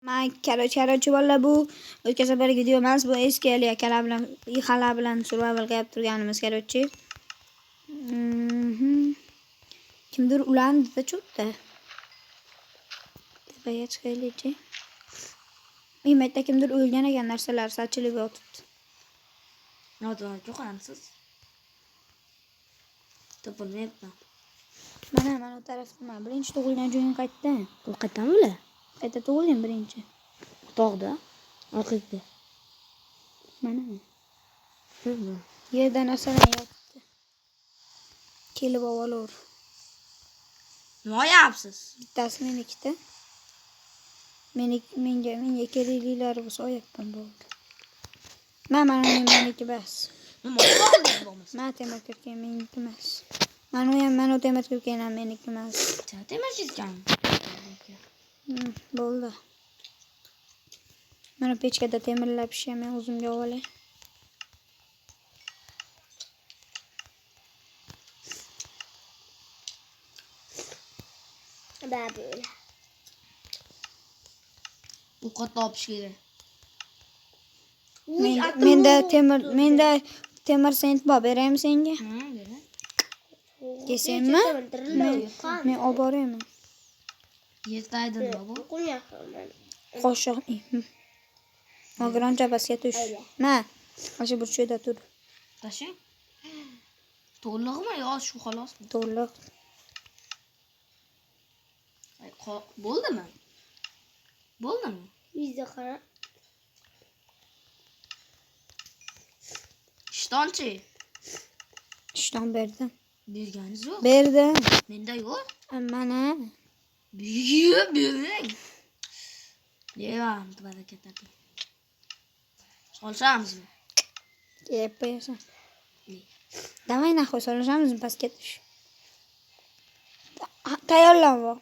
Men karochi bola bu o'tgan safar video emas, bu eski akalar bilan, ixalar bilan survival qilib turganimiz karochi. Kimdir ulandi cho'tda. Tepaga chiqaylik-chi. Mayda kimdir o'lgan ekan, narsalar sochilib yotibdi. Noto'g'ri yo'qamsiz. Topilmayapti. Mana o tarafdaman. Birinchi tug'ilgan joying qayerda? Bu qayerdan bo'la? Qayerda tug'ilding birinchi? Tog'da. Orqada. Mana. Yerda narsalar yotibdi. Kelib olaver. Nima yapsiz? Bittasi menikida. Menga keraklilar bo'lsa oyapman bo'ldi. Mana meniki bas. Nima qildingiz bo'lmasa? Men temir kirgan meniki emas. Mana temir kirgan ham meniki emas. Temir chizgan. Bo'ldi. Mana pechkada temirlab pishaman, o'zimga olay. Böyle. Bu qatta opish kerak. Menda temir sent bor, beraymi senga? Bera. Kesenmi? Men olib boraymi? Yetaydin bu. Qoshiq. Og'roncha pastga tush. Ma, mana bu joyda tur. Tashing. To'liqmi yo shu xolosmi? To'liq. Bo'ldimi? Bo'ldimi? Bizde qara. Ishtonchi. Ishton berdim. Berganingiz yo'q. Berdim. Menda yo'q. Mana. Bering. Devam, baraka toping. Solsamizmi? Yeb qo'yasan. Davay naxoy solishamizmi pastga tush. Tayyorlan.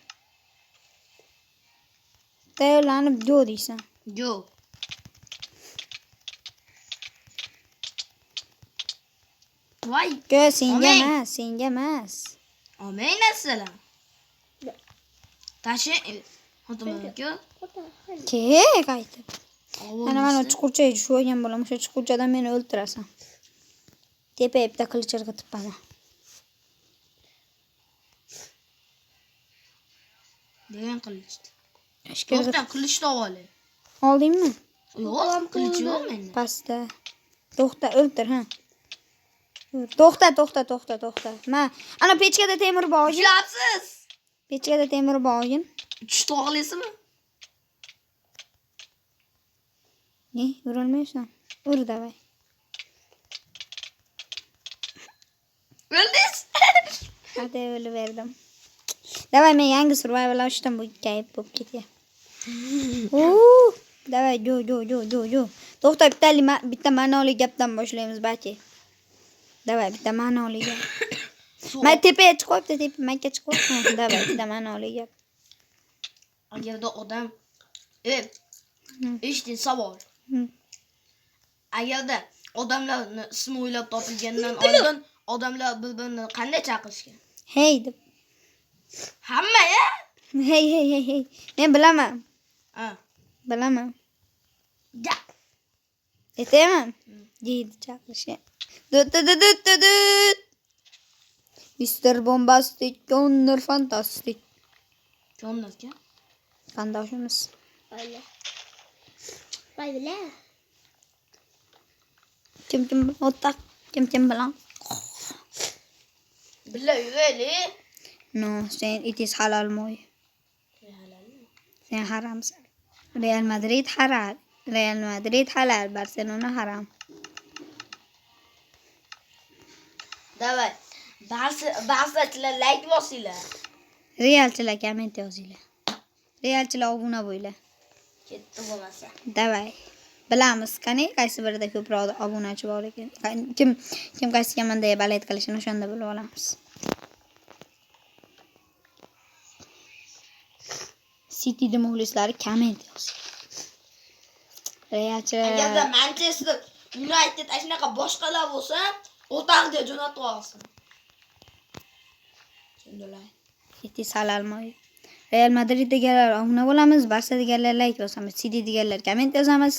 Tayyorlanib jo deysan. Jo. Voy, senga emas. Omay narsalar. Tashi, xotinimga. Ke, qaytib. Mana chuqurchaga tushib olgan bo'lam, o'sha chuqurchadan meni o'ldirasan. Tepa-epda qilich irg'itibman. Degan qilichdi. To'xta, To'xta, qilichni olay. Oldingmi? Yo'q, qilich yo'q menda. Pastda. To'xta, o'ldir, ha. To'xta. Ana pechkada temir bor. Ushlabsiz. Pechkada temir bor. Tushni og'laysizmi? Ne, urolmaysan? Ur davay. O'ldingiz? Hadi o'lib berdim. Davay, men yangi survival ochdim, bu kayf bo'lib ketgan. Davay, jo. To'xta, bitta ma'noli gapdan boshlaymiz, baki. Davay, bitta ma'noli gap. Men tepaga chiqibdi, menga chiqibdi. Davay, bitta ma'noli gap. Agarda odam eshitding savol. Agarda odamlarni ismi o'ylab topilgandan oldin odamlar bir-birini qanday chaqirishgan? Hey deb. Hamma ya? Hey. Men bilaman. Ha. Bilaman. Ja. Aytaman. Deydi chaqirishgan. Dut. Mr. Bombastic, Connor Fantastic. Jonlarga. Qandoshimiz. Öyle. Böyle. Kim o'taq, kim bilan? Billa yurayli. No, it is halal moy. Sen haramsan. Real Madrid halal, Barcelona haram. Davay. Barsachilar like bosinglar. Realchilar komment yozinglar. Realchilar obuna bo'ylar. Ketdi bo'lmasa. Davay. Bilamiz, qani qaysi birida ko'proq obunachi bor ekan. Kim qaysiga manda balet qilishini o'shanda bilib olamiz. City muxlislari komment yozing. Realchilar. Agarda Manchester United shunaqa boshqalar bo'lsa, o'taqda jo'natib olsin. Tushundilar. It is halal moy. Real Madrid deganlar obuna bo'lamiz, Barsa deganlar like bosamiz, City deganlar komment yozamiz,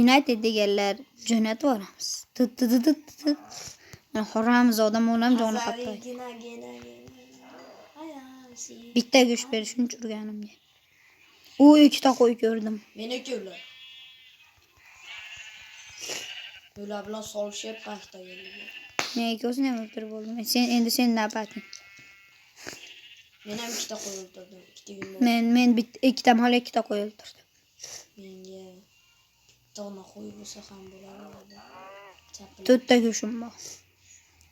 United deganlar jo'natib yuboramiz. Men xoramiz odam o'lam joni qattiq. Bitta go'sht berish uchun urganimga. U ikkita qo'y ko'rdim. Meniki ular. Ular bilan solishib qayta keldi. Men ikkovsini ham o'ldirib bo'ldim. Sen navbating. Men ham ikkita qo'y o'ldirdim. Ikkita yumurta. Men ikkita mol ikkita qo'y o'ldirdim. Menga dona qo'y bo'lsa ham bo'lardi. To'rtta go'shim bor.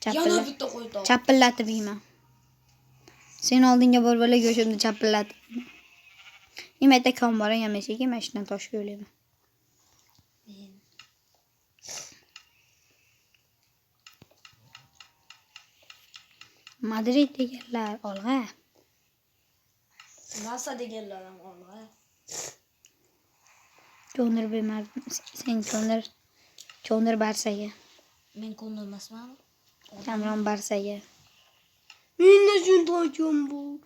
Yana bitta qo'y top. Chapillatib yeyman. Sen oldinga bola go'shimni chapillatib. Nimaga kom bor emasiki, men shundan toshga o'layman. Madrid deganlar olg'a. Barsa deganlar ham olg'a. Ko'nir bemar, sen ko'nir Barsaga. Men ko'ndirmasman. Kamron Barsaga. Menda shundoqim bor.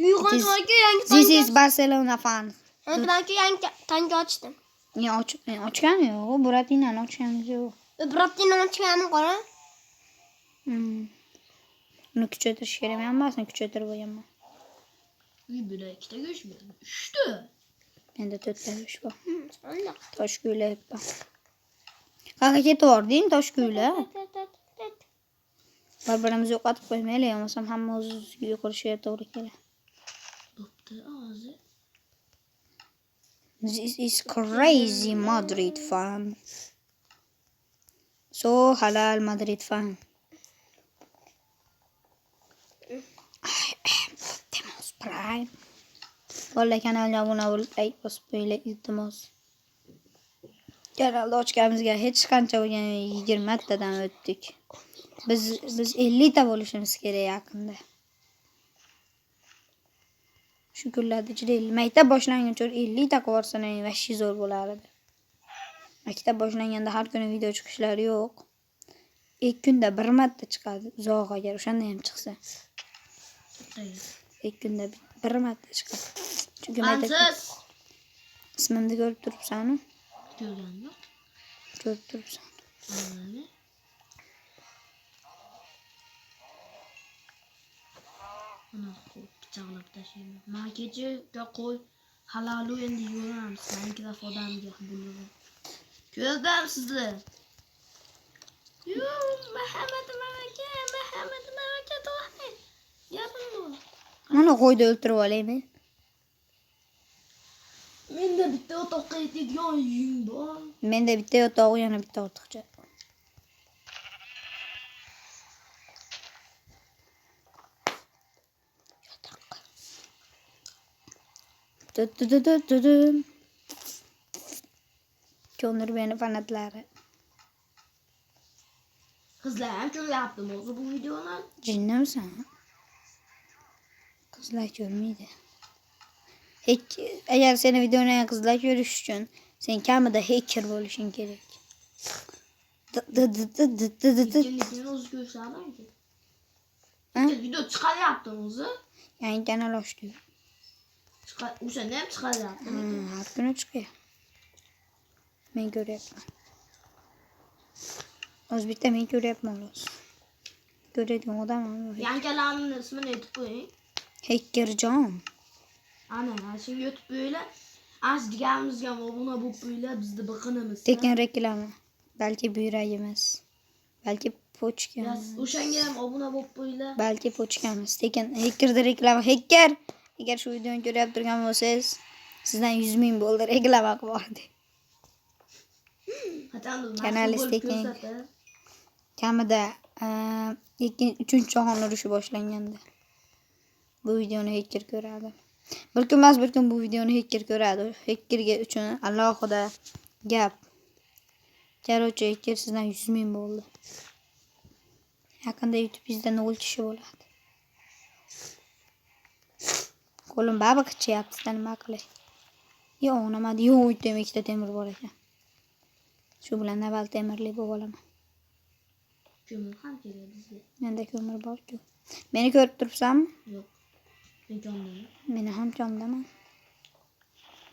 Uyg'onmaga yangi This is Barcelona fan. tanki yangi tanki ochdim. Ochgan yo'q, Buratinani ochganimiz yo'q. Biroqni ochganim qora. Uni kuchaytirish kerak emas, uni kuchaytirib qo'yaman. Bular ikkita go'sht berdi. 3 ta. Menda 4 ta go'sht bor. Sonda. Toshkuylayapman. Qayerga ketavording, Toshkuyla? Bir-birimizni yo'qotib qo'ymaylik, bo'lmasam hamma o'ziga yo'qolishga to'g'ri keladi. Bo'pti, hozir. This is crazy Madrid fan. So halal Madrid fan. I am Optimus Prime. Bola kanalga obuna bo'lib, like bosib qo'yinglar, iltimos. Kanalda ochganimizga hech qancha bo'lgan 20 tadan o'tdik. Biz 50 ta bo'lishimiz kerak yaqinda. Shu kunlarda juda maktab boshlanguncha 50 ta ko'rsa, vashi zo'r bo'lardi. Maktab boshlanganda har kuni video chiqishlari yo'q. 2 kunda bir marta chiqadi, uzoq agar o'shanda ham chiqsa. 2 kunda bir marta chiqadi. Chunki maktab ismimni ko'rib turibsan-ku. Ko'rganmi? Ko'rib turibsan. Ana pichoqlab tashlayman. Men kecha qo'y halol endi yuramiz. Men ikkita odamga bo'ladi. Ko'rdim sizni. Yo, Muhammad mamaka to'xtang. Gapim bor. Mana qo'yni o'ltirib olaymi? Menda bitta o'toqqa yetadigan uyim bor. Menda bitta yotoq, yana bitta ortiqcha. Ko'nir beni fanatlari. Qizlar ham ko'ryaptimi o'zi bu videoni? Jinnimisan? Qizlar ko'rmaydi. Agar seni videoni qizlar ko'rish uchun sen kamida hacker bo'lishing kerak. Lekin o'zi ko'rsatmadimki. Video chiqaryaptimi o'zi? Yangi kanal ochdim. O'shanda ham chiqaryapti. Har kuni chiqadi. Men ko'ryapman. O'zi bitta men ko'ryapman xolos. Ko'radigan odamman. Yangalarning ismini aytib qo'ying. Hackerjon. Ana, shu YouTube bo'ylar. Asdigamizga obuna bo'lib qo'yinglar, bizni biqinimiz. Tekin reklama. Balki buyuragimiz. Balki pochkamiz. O'shanga ham obuna bo'lib qo'yinglar. Balki pochkamiz. Tekin hackerda reklama. Hacker. Agar shu videoni ko'rib turgan bo'lsangiz, sizdan 100 ming bo'ldi reklama qilib yubordi. Kanalist tekin. Kamida 3-chi jahon urushi boshlanganda bu videoni hacker ko'radi. Bir kun emas, bir kun bu videoni hacker ko'radi. Hackerga uchun alohida gap. Короче, hacker sizdan 100 ming bo'ldi. Yaqinda YouTube bizda 0 kishi bo'ladi. Qo'lim baba qichyapti, nima qilay? Yo'q, nima yo'q, uyda ikkita temir bor ekan. Shu bilan avval temirli bo'lib olaman. Ko'mir ham kerak bizga. Menda ko'mir bor-ku. Meni ko'rib turibsanmi? Yo'q. Men jondaman. Meni ham jondaman.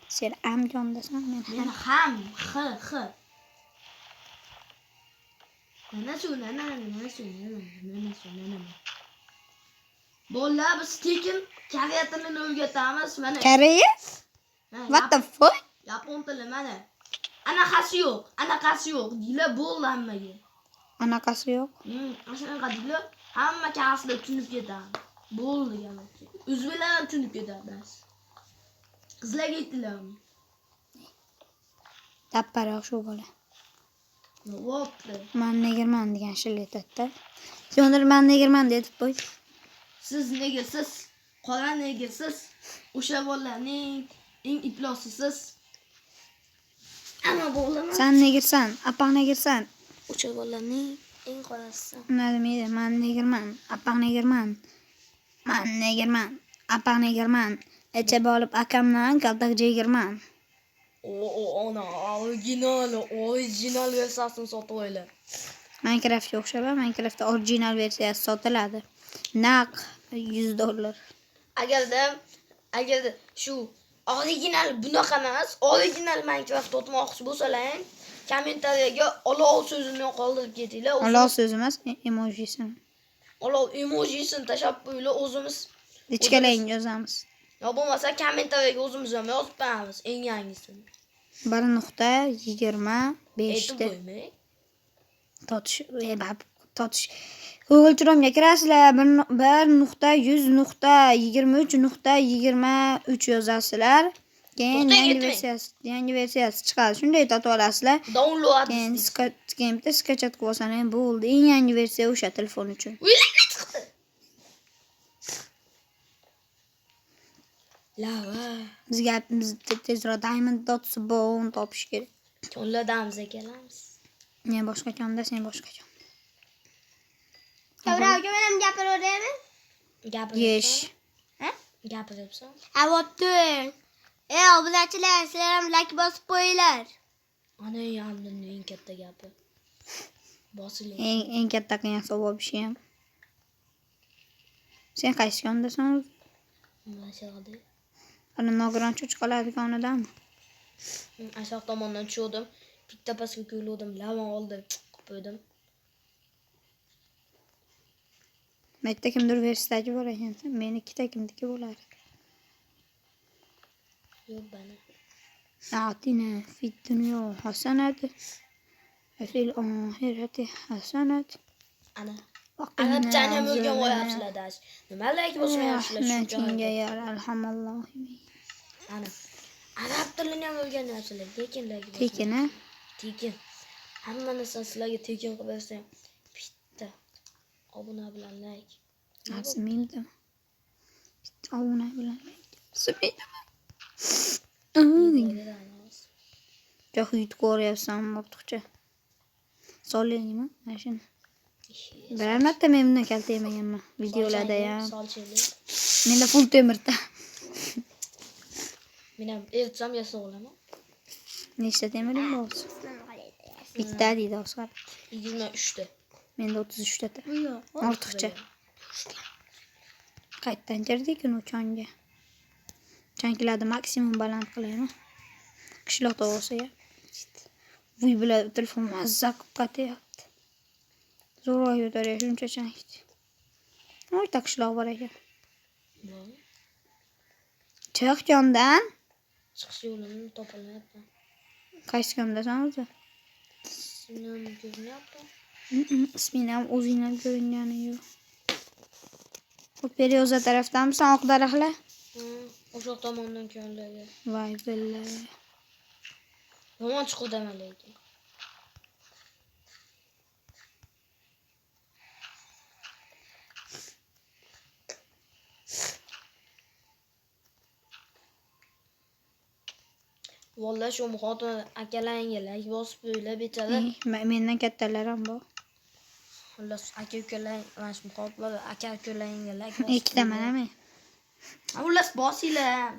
Sen ham jondasan, men Men ham. h. Mana shu. Bolalar biz tekin koreya tilini o'rgatamiz. Mana. Koreya? Ha, What the fuck? Yapon tili mana. Anaqasi yo'q. Deylar bo'ldi hammaga. Anaqasi yo'q. Shunaqa deylar. Hamma kasida tushunib ketadi. Bo'ldi gapki. O'zbeklar tushunib ketadi bas. Qizlarga aytdilarmi? Tapparoq shu bola. Vopdi. Men negerman degan shillatda. Jondir men negerman deb qo'y. Siz negersiz, qora negersiz. O'sha bolalarning eng iflosisiz. Amma bo'laman. Sen negersan, apaq negersan. O'sha bolalarning eng qorasi. Nima demaydi? Men negerman, apaq negerman. Men negerman, apaq negerman. Echib olib akamdan kaltak jegirman. Ona original versiyasini sotib oylar. Minecraftga o'xshab, Minecraftda original versiyasi sotiladi. Naq $100. Agarda shu original bunaqa emas, original Minecraft o'tmoqchi bo'lsalar, kommentariyaga olov so'zini qoldirib ketinglar. Olov so'zi emas, emojisini. Olov emojisini tashlab qo'yinglar, o'zimiz Ichkalang yozamiz. yo bo'lmasa kommentariyaga o'zimiz ham yozib qo'yamiz eng yangisini. 1.25 Aytib qo'ymang. Totish. Google Chrome'ga kirasizlar. 1.1.23.23 yozasizlar. Keyin yangi versiyasi chiqadi. Shunday totib olasizlar. Download. Keyin bitta skachat qilib olsangiz bo'ldi. Eng yangi versiya o'sha telefon uchun. chiqdi. Lava. Bizga tezroq Diamond Dots Bone topish kerak. Qo'lladamiz kelamiz. Men boshqa konda, sen boshqa kon. Kavravga men ham gapiraveraman. Yesh. Ha? Gapiryapsan? Avotdi. Obunachilar, sizlar ham like bosib qo'yinglar. Ana yamning eng katta gapi. Bosiling. Eng katta qilgan savol ishi ham. Sen qaysi kondasan? Mashaqada. Ana nogiron cho'chqalar do'konidami? Aşağı tomondan tushdim. Bitta pastga ko'yldim. Lavan oldi. Qo'ydim. Maktabda kimdir versiyasi bor ekan. Meni ikkita kimniki bo'lar. Yo'q bana. Atina fit dunyo hasanat. Fil ahirati hasanat. Ana. Arabchani ham o'rganib dash. Nimalarga bosmayapsizlar shu joyga yar alhamdulillah. Ana. Arab tilini ham o'rganyapsizlar, tekinlarga. Tekin a? Tekin. Hamma narsani sizlarga tekin qilib bersam, bitta obuna bilan like. Arsimingda. Bitta obuna bilan like. Arsimingda. Jo'xid ko'ryapsan ortiqcha. So'laymi? Mana shuni. Biror marta men bundan kaltaymaganman videolarda ham. Menda full temirda. Men ham ertsam yasa olaman. Nechta temiring bo'lsa? Bitta deydi Oscar. 23 ta. Menda 33 ta. Ortiqcha. Qayerdan kirdik uni chonga? Chanklarni maksimum baland qilaymi? Qishloqda bo'lsa ya. Voy bilan telefon mazza qilib qatyapti. Zo'rg'a yo'tarish shuncha chankdi. Voy qishloq bor ekan. Chiq jondan. Chiqish yo'lini topolmayapman. Qaysi kondasan o'zi? Ismim ko'rinyapti. Isming ham o'zing ham ko'ringani yo'q. Peryoza tarafdanmisan oq daraxtlar? O'sha tomondan ko'rinadi. Voy billa. Yomon chiquvdaman lekin. Vallahi shu muhotini akalaringga like bosib qo'yinglar bechara. Mendan kattalar ham bor. Xullas aka ukalaring mana shu muhotlar aka ukalaringga like bosib. Ikkita mana men. Xullas bosinglar.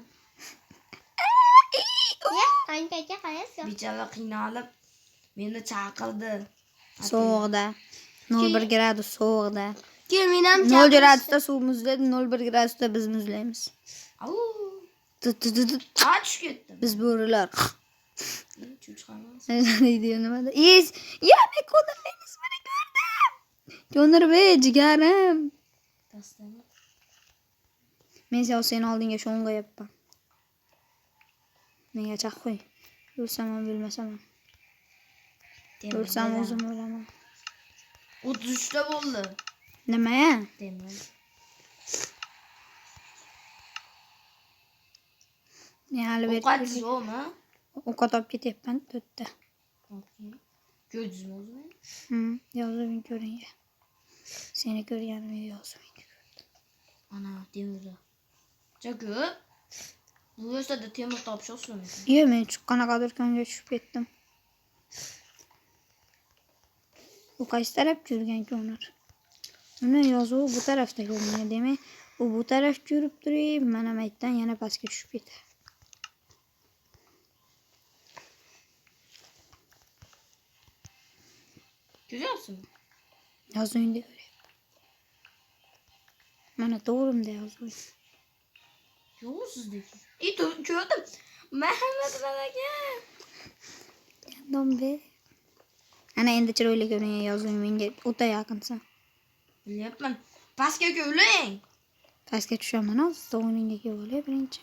Ya, qanchaga qaraysiz? Bechara qiynalib meni chaqirdi. Sovuqda. 0 gradus sovuqda. Gel menam 0 gradusda suv muzlaydi, 0,1 gradusda biz muzlaymiz. Au. Tut tut tut. Aç ketdim. Biz bo'rilar. Chuchqamiz. Video nimada? Ya men Conor ismini ko'rdim. Conor jigarim. Tasdami. Men seni oldinga shuni qo'yapman. Menga chaq qo'y. O'lsam ham bilmasam ham. O'lsam o'zim o'laman. 33 ta bo'ldi. Nima ya? Temir. Men hali Ovqatsizmi? ovqat olib ketyapman 4 ta. Ko'rdingizmi o'zini? Yozuving ko'ring. Seni ko'rganimga yozuving. Ana temirda. Chakib. Bu yoshda temir topish oson ekan. Yo'q, men qanaqadir konga tushib ketdim. U qaysi tarafga yurgan Conor? Uni yozuvi bu tarafda ko'ringan. Demak, u bu tarafga yurib turib, mana maytdan yana pastga tushib ketadi. Ko'ryapsizmi? Yozuvingda ko'ryapman. Mana to'g'rimda yozuv. Yo'q sizdeki. Ko'rdim. Muhammad aka. Dombe. Ana endi chiroyli ko'ringan yozuving menga o'ta yaqinsan. Bilyapman. Pastga ko'ling. Pastga tushaman hozir, to'g'ringga kelib birinchi.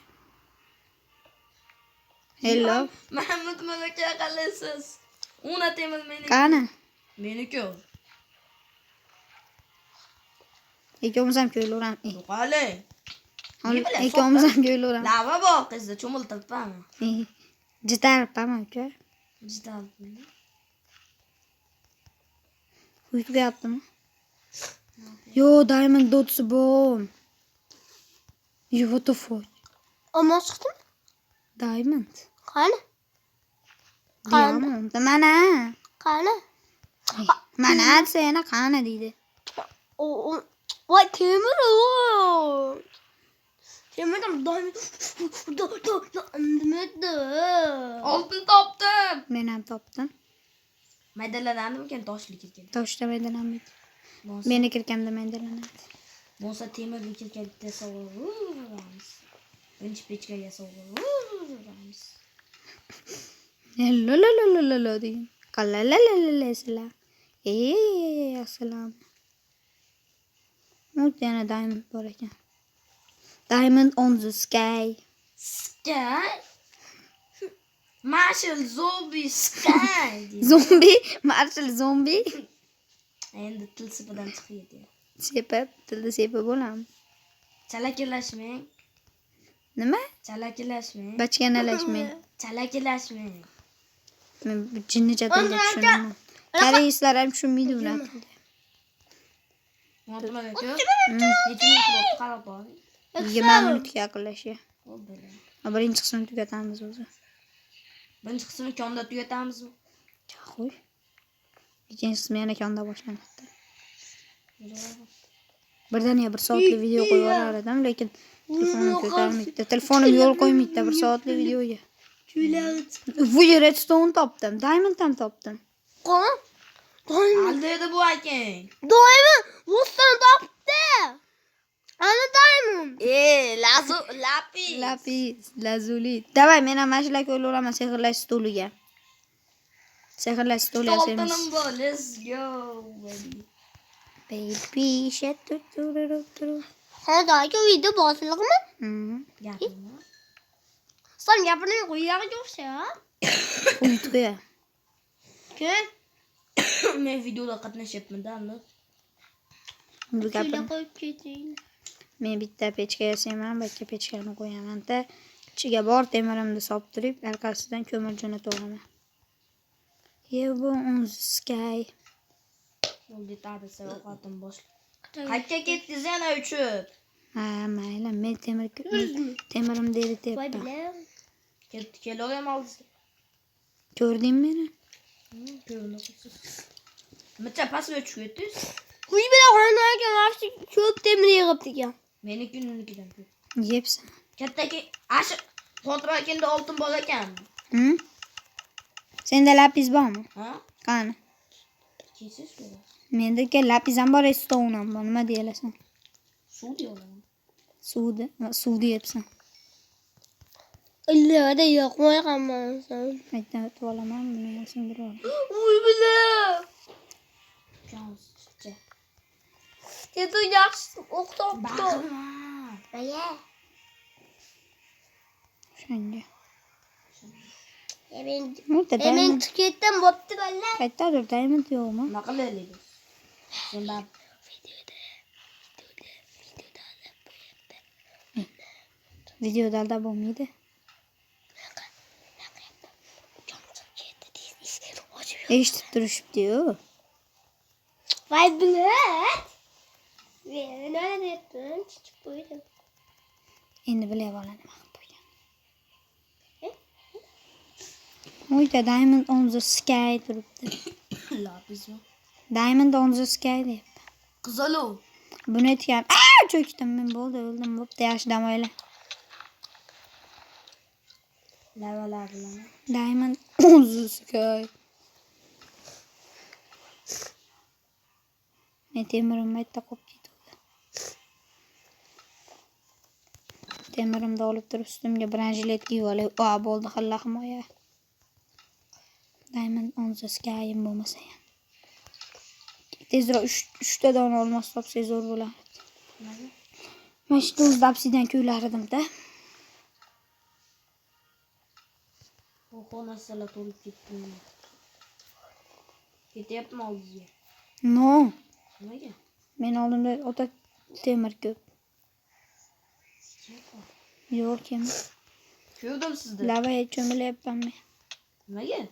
Hello. Muhammad aka qalaysiz? Una temir meniki. Qani? Meniki. Ikkovimiz ham ko'ylaveramiz. Qale. Ikkovimiz ham ko'ylaveramiz. Lava bor qizda cho'miltiribman. Jitarpam aka. Jidal. Uyutyaptimi? Yo, diamond dotsi bom. Yo, what the fuck? Olmos chiqdimi? Diamond. Qani? Diamond. Mana. Qani? Mana seni qani deydi. Voy temir o. Temirdan diamond. Oltin topdim. Men ham topdim. Maydalanadimikan toshli kirgan. Toshda maydalanmaydi. Meni kirkamda maydalanadi. Bo'lsa temirli kirgan desa uramiz. Birinchi pechkaga sovuramiz. Lo lo lo lo lo lo degan. Qalalalalalasala. Assalom. Yana diamond bor ekan. Diamond on the sky. Sky? Marshall zombie sky. Zombie? Marshall zombie? Endi tilsipidan chiqyapti. Sepib, tilda sepib bo'laman. Chalakilashmang. Nima? Chalakilashmang. Bachkanalashmang. Chalakilashmang. Men jinni jadalga tushunaman. Koreyslar ham tushunmaydi buni tilda. Muhammad aka. Necha minut bo'ldi qarab boring. 20 minutga yaqinlashgan. Bo'ldi. Birinchi qismini tugatamiz o'zi. Birinchi qismini konda tugatamizmi? Qo'y. Ikkinchi qismi yana konda boshlanadi. Birdaniga 1 soatlik video qo'yib yuborar edim, lekin telefonim ko'tarmaydi. Telefonim yo'l qo'ymaydi 1 soatlik videoga. Bu redstone topdim, diamond ham topdim. Qani? Aldaydi bu akang. Diamond Rusdan topdi. Ana diamond. Lapis. Lazuli. Davay, men ham mana shular ko'raveraman sehrlash stoliga. Sehrlash stoli yasaymiz. Oltinim bor. Let's go. Baby, shet turu. Hozirgi video boshliqmi? Gapirma. Sen gapini qo'yar yo'qsa? Uyutga. Ke? Men videoda qatnashyapman-da. Bu gapni qo'yib keting. men bitta pechka yasayman, bitta pechkani qo'yaman-da, ichiga bor temirimni solib, orqasidan ko'mir jo'nataman. Yevo on sky. Bo'ldi, ta'bisa ovqatim boshla. Qayerga ketdingiz yana uchib? Ha, mayli, men temirimni Voy erityapman. bilan. Kelaveram oldingizga. Ko'rdingmi meni? Ko'rdim. Necha pastga tushib ketdingiz? Uy bilan xonadagi vaqti ko'p temir yig'ibdi ekan. Menikidan ko'p. Yepsan. Kattaki ashi kontraktda oltin bor ekan. Senda lapis bormi? Ha? Qani? Kesish kerak. Mendeki lapizam bor, stone ham bor. Nima deyalasan? Suv deyolaman. Suv deyapsan. Illada yo'qmay qolmasin. Aytdan o'tib olaman, buni ham sindirib olaman. Uy bilan. Jonsiz. Endi yaxshi o'qitoq. Baqirma. Aya. Shunga. Men O'ta men diamond. ketdim bo'pti balla. Qayerdadir diamond yo'qmi? Nima qilaylik? Sen bab Videoda aldab bo'lmaydi. Eshitib turishibdi-yu. Voy bilat. Men nima deyapman? Chiqib qo'ydim. Endi bilib olaman nima qilib qo'ygan. O'yda diamond on the sky turibdi. lapizmi? Diamond on the sky deyapti. Qizaloq. Buni aytgan. Cho'kdim men, bo'ldi, o'ldim. Bo'pti, yaxshi dam oyla. Lavalar bilan. Diamond on the sky. Men temirim maytda qolib ketdi. Temirimni olib turib ustimga branjilet kiyib olay. Bo'ldi, xalla himoya. Diamond on the sky bo'lmasa ham. Tezroq 3 ta dona olmos topsangiz zo'r bo'lardi. Men shu o'zda obsidian ko'ylar edim-da. Oho, narsalar to'lib ketdi. Ketyapmi oldingizga? No, Nimaga? men oldimda o'ta temir ko'p. Yo'q, kim? Ko'rdim sizni. Lavaga cho'milyapman men. Nimaga?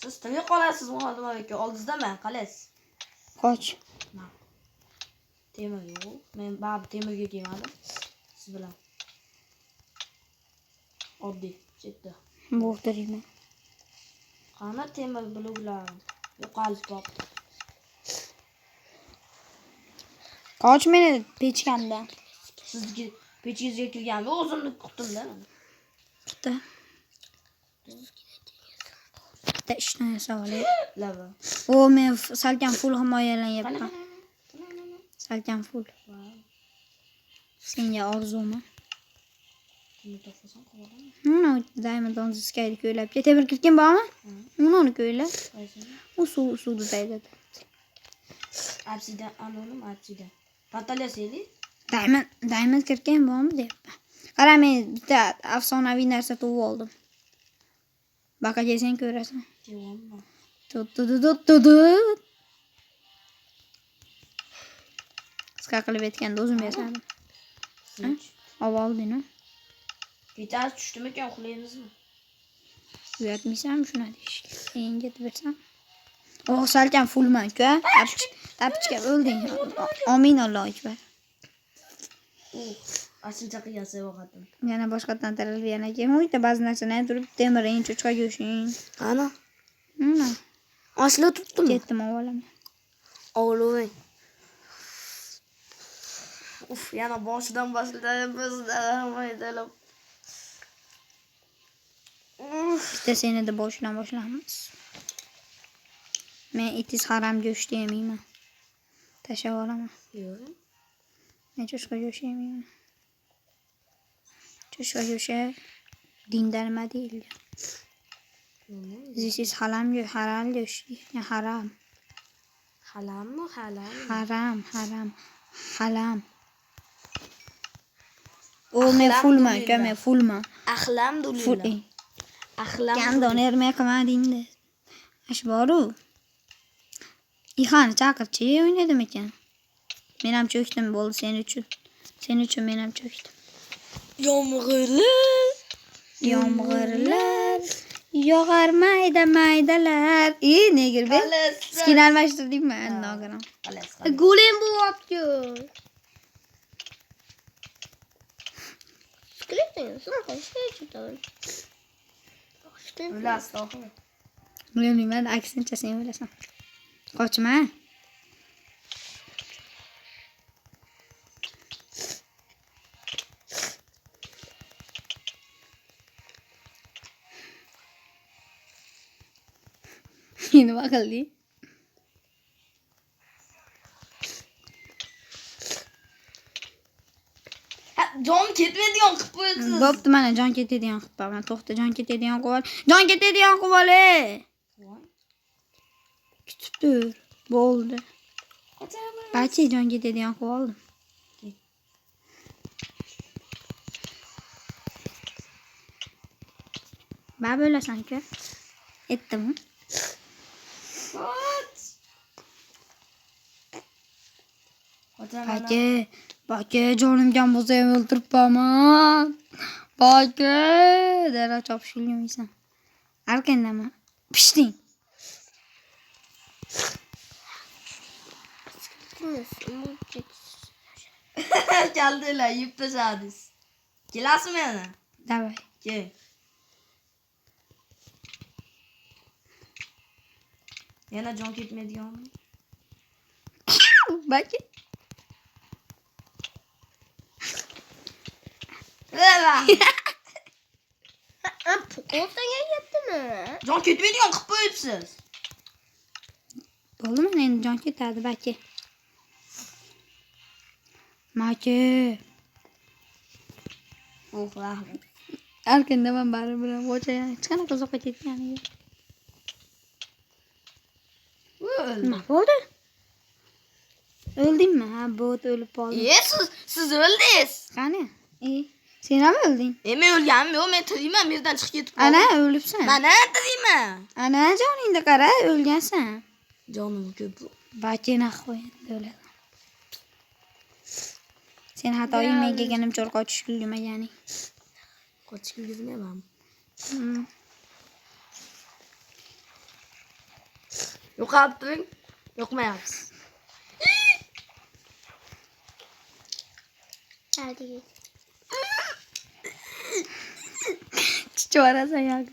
Siz tilga qolasiz Muhammad aka. Oldingizdaman, qalaysiz? Qoch. Temir yo'q. Men bab temirga kelmadim. Siz bilan. Oddiy, chetda. Bo'g'dirayman. Qani temir bloklar yo'qolib qoldi. Qoch meni pechkamdan. Sizga pechingizga kirganmi? O'zimni kutdim-da. Bitta. Bitta ishni yasolay. Lava. Men salkam full himoyalanyapman. Salkam full. Senga orzumi? Diamond on the sky ko'ylab. Temir kirgan bormi? Uni ko'ylab. U suvda daydadi. Obsidian, anonim obsidian. Patalaseli? Diamond kirgan bormi deyapman. Qara, men bitta afsonaviy narsa topib oldim. Baqa kelsang ko'rasan. Yo'qmi? Tu. Qisqa qilib aytganda o'zim yasadim. Olib oldingmi? Ketar tushdimi ekan, uxlaymizmi? Uyatmaysanmi shuna deyishga? Endi bersam. Salkam fullman ku-a. Tapichga o'lding. Amin Alloh akbar. Aslida qiyasa yo'qotim. Yana boshqatdan taralib yana keyin o'yda ba'zi narsalarni turib temiring, cho'chqa go'shting. Ana. Mana. Asli tutdim. Ketdim avvalaman. O'g'lim. Yana boshidan maydalab. Bitta senida boshlaymiz. Men itiz haram go'sht yemayman. Tashlab olaman. Yo'q. Men cho'chqa go'sht yemayman. Cho'chqa go'shti dinda nima deyiladi? This is halal go'sht. Haram. Halammi? Halal. Haram. Men fullman. Alhamdulillah. Gandon ermay qilmadingda. Ash boru. Ixani chaqirchi o'ynadim ekan. Men ham cho'kdim, bo'ldi sening uchun. Sening uchun men ham cho'kdim. Yomg'irlar yog'ar maydalar. Negirbek. Skin almashtirdingmi? Nogiram. Golem bo'lyapti. Bilmayman, aksincha sen o'ylasan. Qochma. Nima qilding? Jon ketmaydigan qilib qo'yasiz. Bo'pti, mana jon ketadigan qilib qo'yaman. To'xta, jon ketadigan qilib ol. Jon ketadigan qilib ol. Kutib tur. Bo'ldi. Bachi jon ketadigan qilib oldim. Ba bo'lasan-ku. Etdimi? Baka, jonimgan bo'lsa ham o'ltiribman. Baka, dara chopishib yurmaysan. Arkandama. Pishding. Keldilar, yeb tashladingiz. Kelasizmi yana? Davay. Kel. Yana jon ketmaydiganmi? Baka. O'rtaga yetdimi? Jon ketmaydigan qilib qo'yibsiz. Bo'ldimi? Endi jon ketadi, baka. Maka. Rahmat. Arkandaman baribir. Bo'cha, hech qanaqa uzoqqa ketganiga. Nima bo'ldi? O'ldingmi? Ha, bo't o'lib qoldi. Siz o'ldingiz. Qani? Sen ham o'lding. Men o'lganim yo'q, men tirikman, bu yerdan chiqib ketib Ana, qoldim. o'libsan. Mana tirikman. Ana, joningni qara, o'lgansan. Jonim ko'p. Bachena qo'ydi o'ladi. Sen xatoying menga ganim cho'rqa tushib yurmaganing. Qochib yurmayman. Yo'qolib turing. Yo'qmayapsiz. Hadi. Chichorasan yo'q.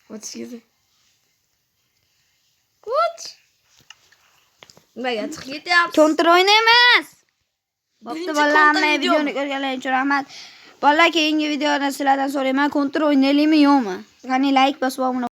What's this? What? Nimaga chiqib ketyapsiz? Kontra o'yna emas. Bo'pti Birinchi bolalar, kontra video. videoni ko'rganlar uchun rahmat. Bolalar, keyingi videoda sizlardan so'rayman, kontra o'ynaylikmi yo'qmi? Qani like bosib obuna